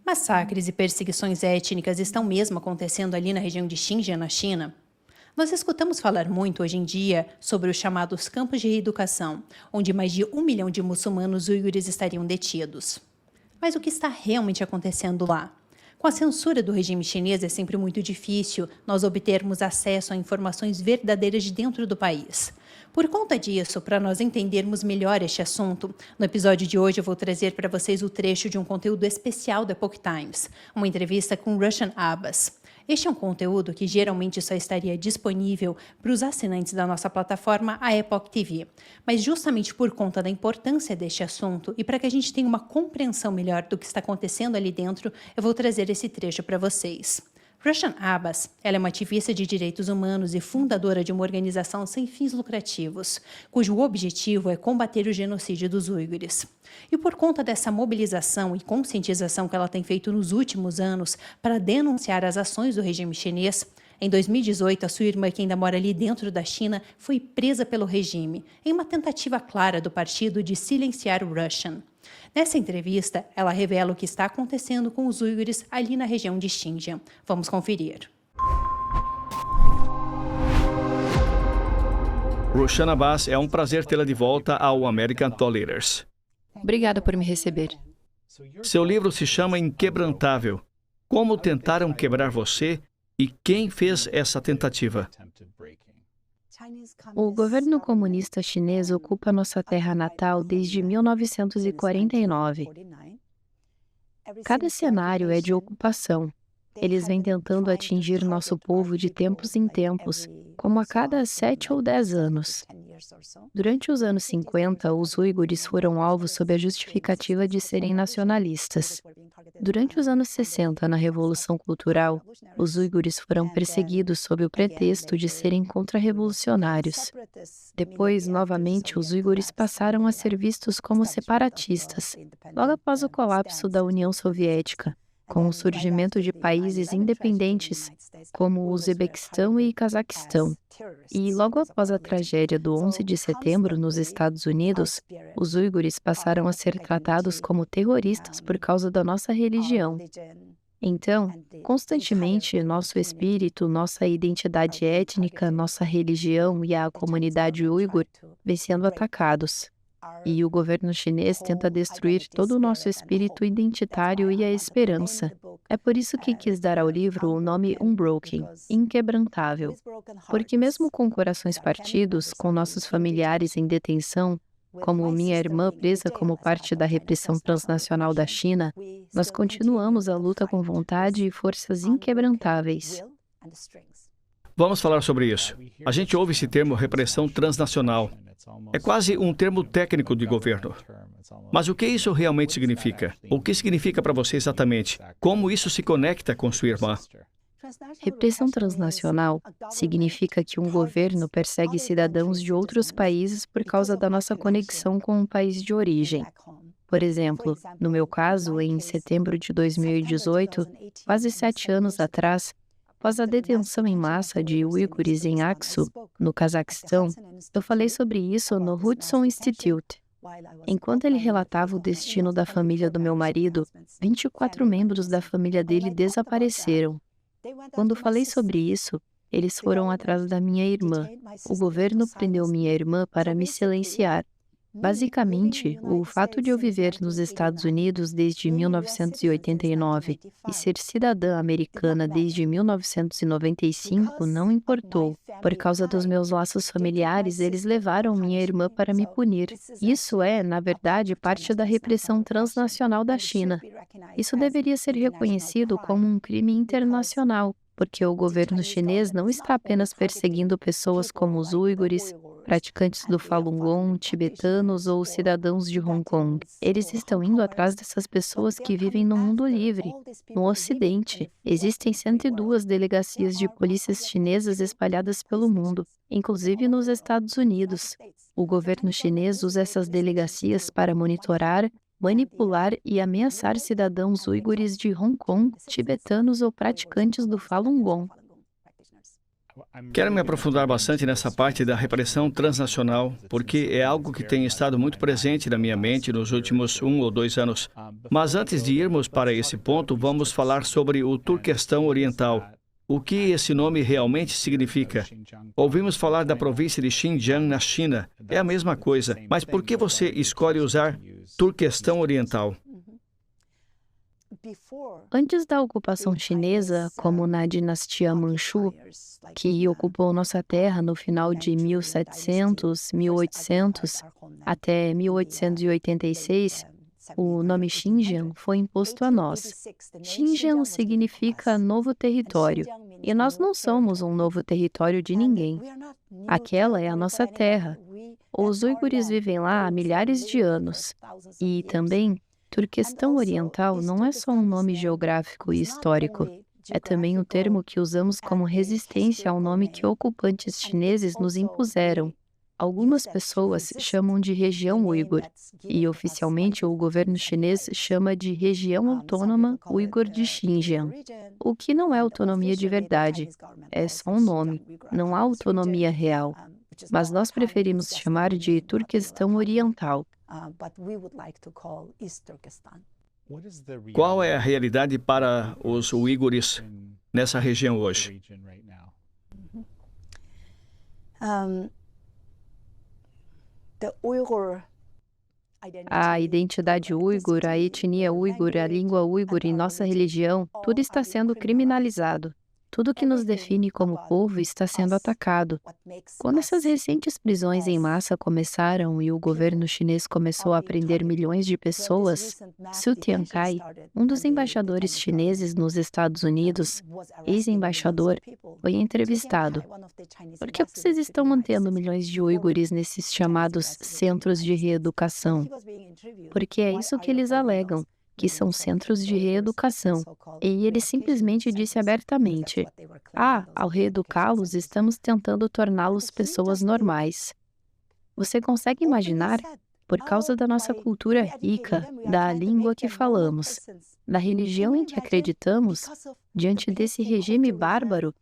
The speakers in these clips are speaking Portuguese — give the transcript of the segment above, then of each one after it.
Massacres e perseguições étnicas estão mesmo acontecendo ali na região de Xinjiang, na China? Nós escutamos falar muito hoje em dia sobre os chamados campos de reeducação, onde mais de 1 milhão de muçulmanos uigures estariam detidos. Mas o que está realmente acontecendo lá? Com a censura do regime chinês é sempre muito difícil nós obtermos acesso a informações verdadeiras de dentro do país. Por conta disso, para nós entendermos melhor este assunto, no episódio de hoje eu vou trazer para vocês o trecho de um conteúdo especial da Epoch Times, uma entrevista com Roshan Abbas. Este é um conteúdo que geralmente só estaria disponível para os assinantes da nossa plataforma, a Epoch TV. Mas justamente por conta da importância deste assunto e para que a gente tenha uma compreensão melhor do que está acontecendo ali dentro, eu vou trazer esse trecho para vocês. Roshan Abbas, ela é uma ativista de direitos humanos e fundadora de uma organização sem fins lucrativos, cujo objetivo é combater o genocídio dos uigures. E por conta dessa mobilização e conscientização que ela tem feito nos últimos anos para denunciar as ações do regime chinês, em 2018, a sua irmã, que ainda mora ali dentro da China, foi presa pelo regime, em uma tentativa clara do partido de silenciar o Roshan. Nessa entrevista, ela revela o que está acontecendo com os uigures ali na região de Xinjiang. Vamos conferir. Roshan Abbas, é um prazer tê-la de volta ao American Thought Leaders. Obrigada por me receber. Seu livro se chama Inquebrantável. Como tentaram quebrar você e quem fez essa tentativa? O governo comunista chinês ocupa nossa terra natal desde 1949. Cada cenário é de ocupação. Eles vêm tentando atingir nosso povo de tempos em tempos, como a cada 7 ou 10 anos. Durante os anos 50, os uigures foram alvos sob a justificativa de serem nacionalistas. Durante os anos 60, na Revolução Cultural, os uigures foram perseguidos sob o pretexto de serem contra-revolucionários. Depois, novamente, os uigures passaram a ser vistos como separatistas, logo após o colapso da União Soviética, com o surgimento de países independentes, como o Uzbequistão e Cazaquistão. E logo após a tragédia do 11 de setembro nos Estados Unidos, os uigures passaram a ser tratados como terroristas por causa da nossa religião. Então, constantemente, nosso espírito, nossa identidade étnica, nossa religião e a comunidade uigur vêm sendo atacados. E o governo chinês tenta destruir todo o nosso espírito identitário e a esperança. É por isso que quis dar ao livro o nome Unbroken, Inquebrantável. Porque mesmo com corações partidos, com nossos familiares em detenção, como minha irmã presa como parte da repressão transnacional da China, nós continuamos a luta com vontade e forças inquebrantáveis. Vamos falar sobre isso. A gente ouve esse termo repressão transnacional. É quase um termo técnico de governo. Mas o que isso realmente significa? O que significa para você exatamente? Como isso se conecta com sua irmã? Repressão transnacional significa que um governo persegue cidadãos de outros países por causa da nossa conexão com o país de origem. Por exemplo, no meu caso, em setembro de 2018, quase 7 anos atrás, após a detenção em massa de uigures em Aksu, no Cazaquistão, eu falei sobre isso no Hudson Institute. Enquanto ele relatava o destino da família do meu marido, 24 membros da família dele desapareceram. Quando falei sobre isso, eles foram atrás da minha irmã. O governo prendeu minha irmã para me silenciar. Basicamente, o fato de eu viver nos Estados Unidos desde 1989 e ser cidadã americana desde 1995 não importou. Por causa dos meus laços familiares, eles levaram minha irmã para me punir. Isso é, na verdade, parte da repressão transnacional da China. Isso deveria ser reconhecido como um crime internacional, porque o governo chinês não está apenas perseguindo pessoas como os uigures, praticantes do Falun Gong, tibetanos ou cidadãos de Hong Kong. Eles estão indo atrás dessas pessoas que vivem no mundo livre. No Ocidente, existem 102 delegacias de polícias chinesas espalhadas pelo mundo, inclusive nos Estados Unidos. O governo chinês usa essas delegacias para monitorar, manipular e ameaçar cidadãos uigures de Hong Kong, tibetanos ou praticantes do Falun Gong. Quero me aprofundar bastante nessa parte da repressão transnacional, porque é algo que tem estado muito presente na minha mente nos últimos 1 ou 2 anos. Mas antes de irmos para esse ponto, vamos falar sobre o Turquestão Oriental. O que esse nome realmente significa? Ouvimos falar da província de Xinjiang, na China. É a mesma coisa, mas por que você escolhe usar Turquestão Oriental? Antes da ocupação chinesa, como na dinastia Manchu, que ocupou nossa terra no final de 1700, 1800 até 1886, o nome Xinjiang foi imposto a nós. Xinjiang significa novo território, e nós não somos um novo território de ninguém. Aquela é a nossa terra. Os uigures vivem lá há milhares de anos. E também, Turquestão Oriental não é só um nome geográfico e histórico, é também um termo que usamos como resistência ao nome que ocupantes chineses nos impuseram. Algumas pessoas chamam de região uigur, e oficialmente o governo chinês chama de região autônoma uigur de Xinjiang, o que não é autonomia de verdade, é só um nome, não há autonomia real. Mas nós preferimos chamar de Turquestão Oriental. Qual é a realidade para os uigures nessa região hoje? A identidade uigur, a etnia uigur, a língua uigur e nossa religião, tudo está sendo criminalizado. Tudo que nos define como povo está sendo atacado. Quando essas recentes prisões em massa começaram e o governo chinês começou a prender milhões de pessoas, Su Tiankai, um dos embaixadores chineses nos Estados Unidos, ex-embaixador, foi entrevistado. Por que vocês estão mantendo milhões de uigures nesses chamados centros de reeducação? Porque é isso que eles alegam, que são centros de reeducação. E ele simplesmente disse abertamente: ao reeducá-los, estamos tentando torná-los pessoas normais. Você consegue imaginar? Por causa da nossa cultura rica, da língua que falamos, da religião em que acreditamos, diante desse regime bárbaro,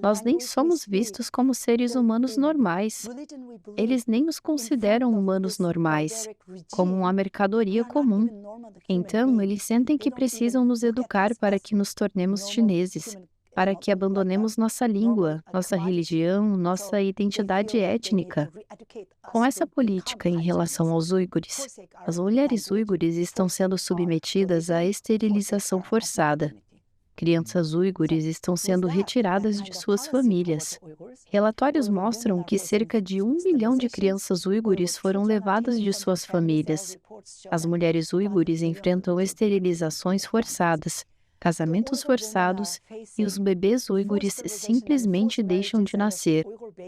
nós nem somos vistos como seres humanos normais. Eles nem nos consideram humanos normais, como uma mercadoria comum. Então, eles sentem que precisam nos educar para que nos tornemos chineses, para que abandonemos nossa língua, nossa religião, nossa identidade étnica. Com essa política em relação aos uigures, as mulheres uigures estão sendo submetidas à esterilização forçada. Crianças uigures estão sendo retiradas de suas famílias. Relatórios mostram que cerca de 1 milhão de crianças uigures foram levadas de suas famílias. As mulheres uigures enfrentam esterilizações forçadas, casamentos forçados e os bebês uigures simplesmente deixam de nascer.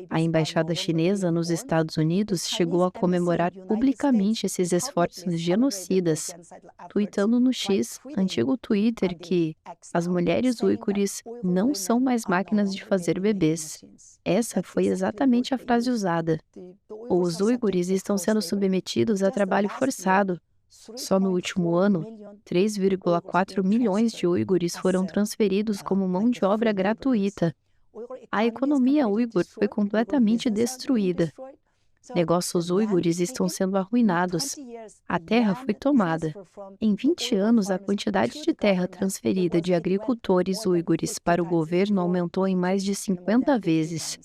A embaixada chinesa nos Estados Unidos chegou a comemorar publicamente esses esforços genocidas, tuitando no X, antigo Twitter, que as mulheres uigures não são mais máquinas de fazer bebês. Essa foi exatamente a frase usada. Os uigures estão sendo submetidos a trabalho forçado. Só no último ano, 3,4 milhões de uigures foram transferidos como mão de obra gratuita. A economia uigur foi completamente destruída. Negócios uigures estão sendo arruinados. A terra foi tomada. Em 20 anos, a quantidade de terra transferida de agricultores uigures para o governo aumentou em mais de 50 vezes.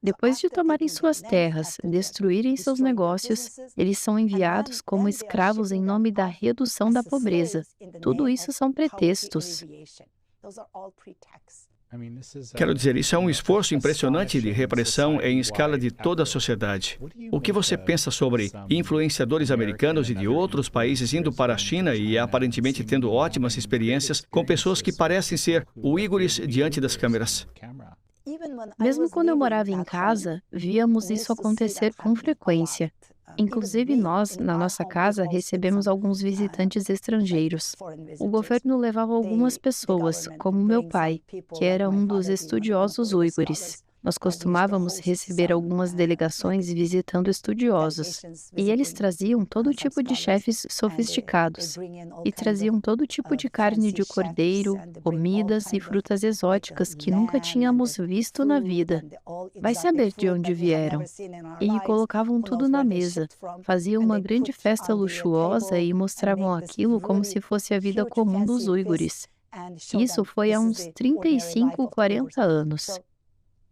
Depois de tomarem suas terras, destruírem seus negócios, eles são enviados como escravos em nome da redução da pobreza. Tudo isso são pretextos. Quero dizer, isso é um esforço impressionante de repressão em escala de toda a sociedade. O que você pensa sobre influenciadores americanos e de outros países indo para a China e aparentemente tendo ótimas experiências com pessoas que parecem ser uigures diante das câmeras? Mesmo quando eu morava em casa, víamos isso acontecer com frequência. Inclusive nós, na nossa casa, recebemos alguns visitantes estrangeiros. O governo levava algumas pessoas, como meu pai, que era um dos estudiosos uigures. Nós costumávamos receber algumas delegações visitando estudiosos, e eles traziam todo tipo de chefes sofisticados, e traziam todo tipo de carne de cordeiro, comidas e frutas exóticas que nunca tínhamos visto na vida. Vai saber de onde vieram. E colocavam tudo na mesa, faziam uma grande festa luxuosa e mostravam aquilo como se fosse a vida comum dos uigures. Isso foi há uns 35, 40 anos.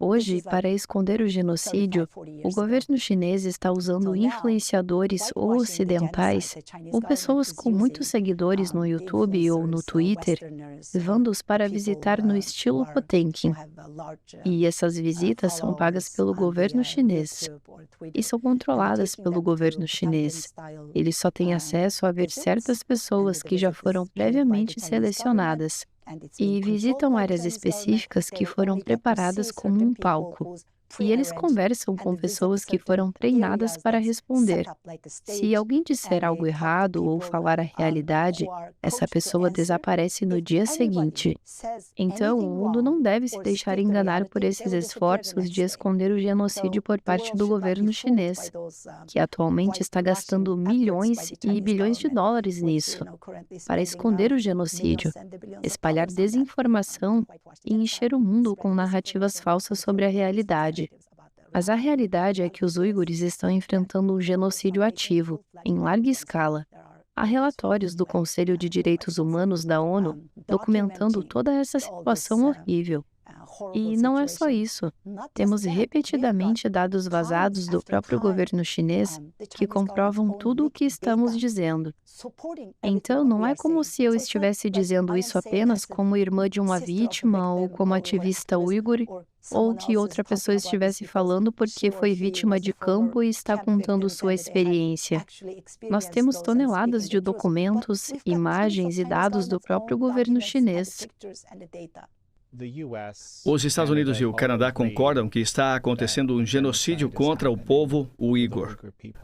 Hoje, para esconder o genocídio, o governo chinês está usando influenciadores ou ocidentais ou pessoas com muitos seguidores no YouTube ou no Twitter, levando-os para visitar no estilo Potemkin. E essas visitas são pagas pelo governo chinês e são controladas pelo governo chinês. Eles só têm acesso a ver certas pessoas que já foram previamente selecionadas e visitam áreas específicas que foram preparadas como um palco. E eles conversam com pessoas que foram treinadas para responder. Se alguém disser algo errado ou falar a realidade, essa pessoa desaparece no dia seguinte. Então, o mundo não deve se deixar enganar por esses esforços de esconder o genocídio por parte do governo chinês, que atualmente está gastando milhões e bilhões de dólares nisso, para esconder o genocídio, espalhar desinformação e encher o mundo com narrativas falsas sobre a realidade. Mas a realidade é que os uigures estão enfrentando um genocídio ativo, em larga escala. Há relatórios do Conselho de Direitos Humanos da ONU documentando toda essa situação horrível. E não é só isso. Temos repetidamente dados vazados do próprio governo chinês que comprovam tudo o que estamos dizendo. Então, não é como se eu estivesse dizendo isso apenas como irmã de uma vítima ou como ativista uigur, ou que outra pessoa estivesse falando porque foi vítima de campo e está contando sua experiência. Nós temos toneladas de documentos, imagens e dados do próprio governo chinês. Os Estados Unidos e o Canadá concordam que está acontecendo um genocídio contra o povo uigur.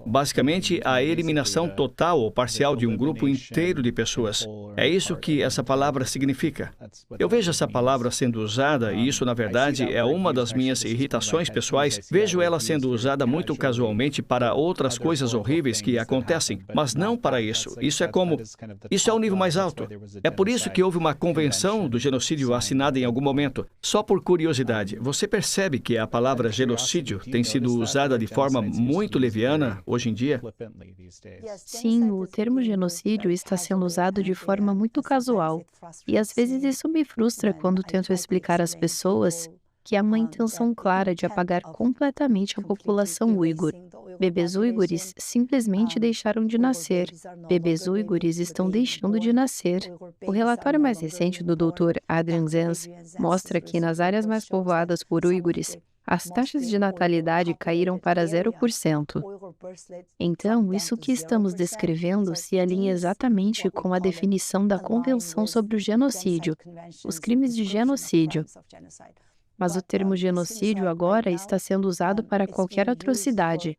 Basicamente, a eliminação total ou parcial de um grupo inteiro de pessoas. É isso que essa palavra significa. Eu vejo essa palavra sendo usada, e isso, na verdade, é uma das minhas irritações pessoais. Vejo ela sendo usada muito casualmente para outras coisas horríveis que acontecem, mas não para isso. Isso é um nível mais alto. É por isso que houve uma convenção do genocídio assinada em algum momento. Só por curiosidade, você percebe que a palavra genocídio tem sido usada de forma muito leviana hoje em dia? Sim, o termo genocídio está sendo usado de forma muito casual. E às vezes isso me frustra quando tento explicar às pessoas que há uma intenção clara de apagar completamente a população uigur. Bebês uigures simplesmente deixaram de nascer. Bebês uigures estão deixando de nascer. O relatório mais recente do Dr. Adrian Zenz mostra que nas áreas mais povoadas por uigures, as taxas de natalidade caíram para 0%. Então, isso que estamos descrevendo se alinha exatamente com a definição da Convenção sobre o Genocídio, os crimes de genocídio. Mas o termo genocídio agora está sendo usado para qualquer atrocidade.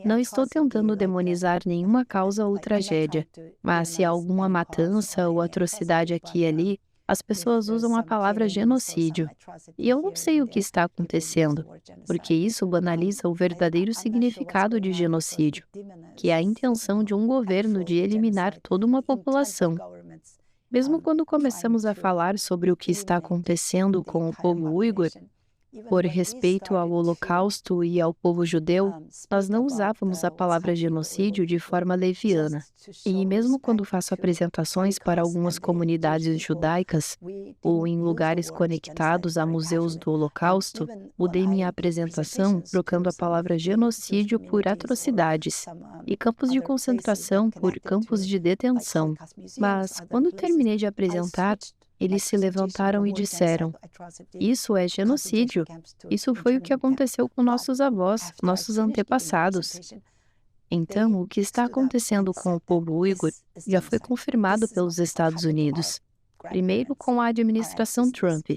Não estou tentando demonizar nenhuma causa ou tragédia, mas se há alguma matança ou atrocidade aqui e ali, as pessoas usam a palavra genocídio. E eu não sei o que está acontecendo, porque isso banaliza o verdadeiro significado de genocídio, que é a intenção de um governo de eliminar toda uma população. Mesmo quando começamos a falar sobre o que está acontecendo com o povo uigur, por respeito ao Holocausto e ao povo judeu, nós não usávamos a palavra genocídio de forma leviana. E mesmo quando faço apresentações para algumas comunidades judaicas ou em lugares conectados a museus do Holocausto, mudei minha apresentação trocando a palavra genocídio por atrocidades e campos de concentração por campos de detenção. Mas, quando terminei de apresentar, eles se levantaram e disseram: "Isso é genocídio. Isso foi o que aconteceu com nossos avós, nossos antepassados." Então, o que está acontecendo com o povo uigur já foi confirmado pelos Estados Unidos. Primeiro com a administração Trump.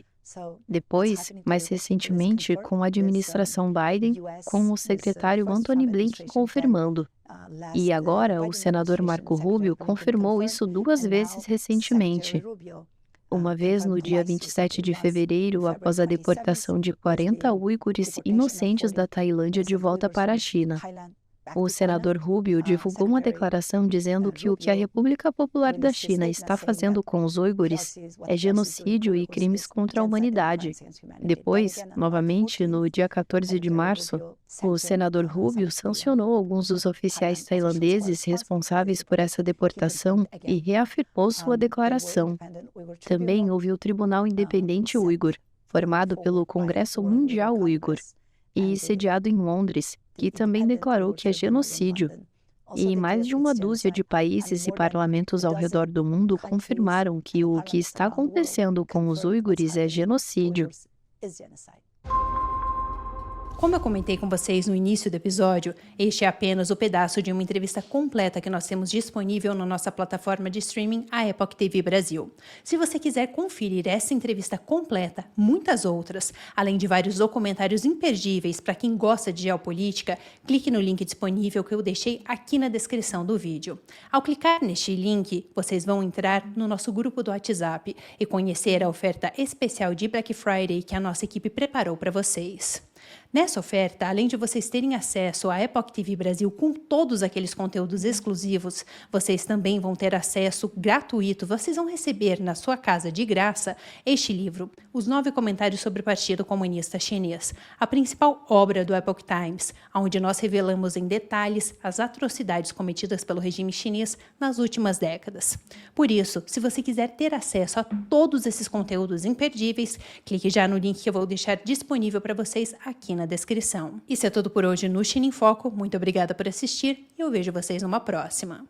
Depois, mais recentemente, com a administração Biden, com o secretário Antony Blinken confirmando. E agora, o senador Marco Rubio confirmou isso 2 vezes recentemente. Uma vez, no dia 27 de fevereiro, após a deportação de 40 uigures inocentes da Tailândia de volta para a China, o senador Rubio divulgou uma declaração dizendo que o que a República Popular da China está fazendo com os uigures é genocídio e crimes contra a humanidade. Depois, novamente, no dia 14 de março, o senador Rubio sancionou alguns dos oficiais tailandeses responsáveis por essa deportação e reafirmou sua declaração. Também houve o Tribunal Independente Uigur, formado pelo Congresso Mundial Uigur e sediado em Londres, que também declarou que é genocídio. E mais de uma dúzia de países e parlamentos ao redor do mundo confirmaram que o que está acontecendo com os uigures é genocídio. Como eu comentei com vocês no início do episódio, este é apenas o pedaço de uma entrevista completa que nós temos disponível na nossa plataforma de streaming, a Epoch TV Brasil. Se você quiser conferir essa entrevista completa, muitas outras, além de vários documentários imperdíveis para quem gosta de geopolítica, clique no link disponível que eu deixei aqui na descrição do vídeo. Ao clicar neste link, vocês vão entrar no nosso grupo do WhatsApp e conhecer a oferta especial de Black Friday que a nossa equipe preparou para vocês. Nessa oferta, além de vocês terem acesso à Epoch TV Brasil com todos aqueles conteúdos exclusivos, vocês também vão ter acesso gratuito, vocês vão receber na sua casa de graça este livro, Os 9 Comentários sobre o Partido Comunista Chinês, a principal obra do Epoch Times, onde nós revelamos em detalhes as atrocidades cometidas pelo regime chinês nas últimas décadas. Por isso, se você quiser ter acesso a todos esses conteúdos imperdíveis, clique já no link que eu vou deixar disponível para vocês aqui na descrição. Isso é tudo por hoje no China em Foco. Muito obrigada por assistir e eu vejo vocês numa próxima.